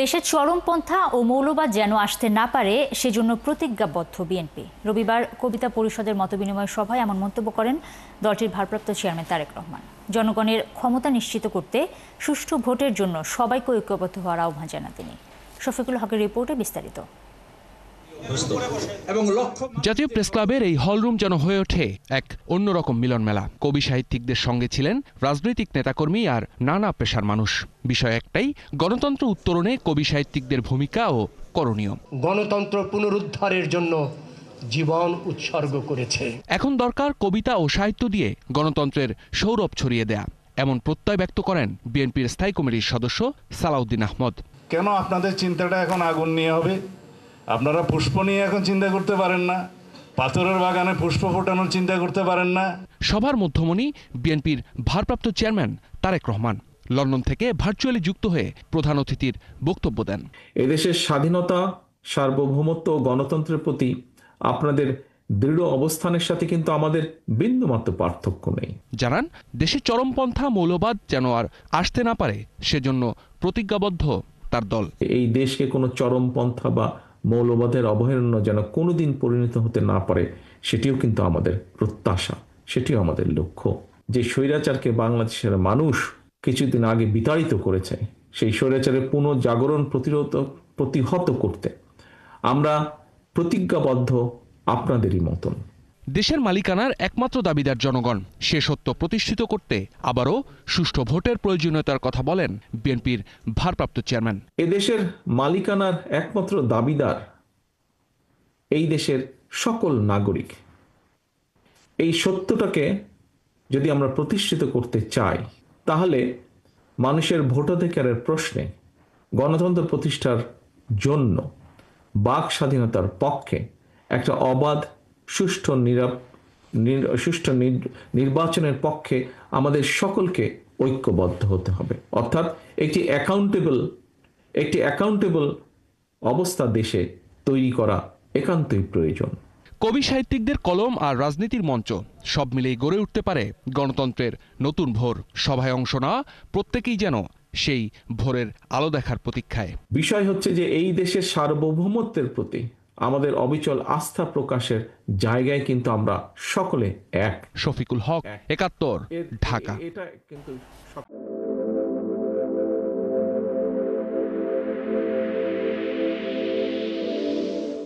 দেশে চরমপন্থা ও মৌলবাদ যেন আসতে না পারে সেজন্য প্রতিজ্ঞাবদ্ধ বিএনপি। রবিবার কবিতা পরিষদের মতবিনিময় সভায় এমন মন্তব্য করেন দলটির ভারপ্রাপ্ত চেয়ারম্যান তারেক রহমান। জনগণের ক্ষমতা নিশ্চিত করতে সুষ্ঠু ভোটের জন্য সবাইকে ঐক্যবদ্ধ হওয়ার আহ্বান জানান তিনি। শফিকুল হকের রিপোর্টে বিস্তারিত। জাতীয় প্রেস ক্লাবের এই হলরুম যেন হয়ে ওঠে এক অন্যরকম মিলন মেলা। কবি সাহিত্যিকদের সঙ্গে ছিলেন রাজনৈতিক নেতাকর্মী আর নানা পেশার মানুষ। বিষয় একটাই, গণতন্ত্র উত্তরণে কবি সাহিত্যিকদের ভূমিকা ও করণীয়। গণতন্ত্র পুনরুদ্ধারের জন্য জীবন উৎসর্গ করেছে। এখন দরকার কবিতা ও সাহিত্য দিয়ে গণতন্ত্রের সৌরভ ছড়িয়ে দেয়া, এমন প্রত্যয় ব্যক্ত করেন বিএনপির স্থায়ী কমিটির সদস্য সালাউদ্দিন আহমদ। কেন আপনাদের চিন্তাটা এখন আগুন নিয়ে হবে? আপনারা পুষ্প নিয়ে এখন চিন্তা করতে পারেন না? পাথরের বাগানে পুষ্প ফোটানোর চিন্তা করতে পারেন না? সভার মধ্যমণি বিএনপির ভারপ্রাপ্ত চেয়ারম্যান তারেক রহমান লন্ডন থেকে ভার্চুয়ালি যুক্ত হয়ে প্রধান অতিথির বক্তব্য দেন। এদেশের স্বাধীনতা, সার্বভৌমত্ব ও গণতন্ত্রের প্রতি আপনাদের দৃঢ় অবস্থানের সাথে কিন্তু আমাদের বিন্দুমাত্র পার্থক্য নেই। জানান, দেশে চরমপন্থা মৌলবাদ যেন আর আসতে না পারে সেজন্য প্রতিজ্ঞাবদ্ধ তার দল। এই দেশকে কোনো চরমপন্থা বা মৌলবাদের অভয়ারণ্য যেন কোনোদিন পরিণত হতে না পারে, সেটিও কিন্তু আমাদের প্রত্যাশা, সেটিও আমাদের লক্ষ্য। যে স্বৈরাচারকে বাংলাদেশের মানুষ কিছুদিন আগে বিতাড়িত করেছে, সেই স্বৈরাচারের পুনঃজাগরণ প্রতিহত করতে আমরা প্রতিজ্ঞাবদ্ধ আপনাদেরই মতন। দেশের মালিকানার একমাত্র দাবিদার জনগণ, সে সত্য প্রতিষ্ঠিত করতে আবারও সুষ্ঠু ভোটের প্রয়োজনীয়তার কথা বলেন বিএনপির ভারপ্রাপ্ত চেয়ারম্যান। এদেশের মালিকানার একমাত্র দাবিদার এই দেশের সকল নাগরিক। এই সত্যটাকে যদি আমরা প্রতিষ্ঠিত করতে চাই, তাহলে মানুষের ভোটাধিকারের প্রশ্নে গণতন্ত্র প্রতিষ্ঠার জন্য বাক স্বাধীনতার পক্ষে একটা অবাধ সুষ্ঠু নির্বাচনের পক্ষে আমাদের সকলকে ঐক্যবদ্ধ হতে হবে। অর্থাৎ একটি অ্যাকাউন্টেবল অবস্থা দেশে তৈরি করা একান্তই প্রয়োজন। কবি সাহিত্যিকদের কলম আর রাজনীতির মঞ্চ সব মিলেই গড়ে উঠতে পারে গণতন্ত্রের নতুন ভোর। সভায় অংশ নেওয়া প্রত্যেকেই যেন সেই ভোরের আলো দেখার প্রতীক্ষায়। বিষয় হচ্ছে যে এই দেশের সার্বভৌমত্বের প্রতি আমাদের অবিচল আস্থা প্রকাশের জায়গায় কিন্তু আমরা সকলে এক। শফিকুল হক, ৭১, ঢাকা। এটা কিন্তু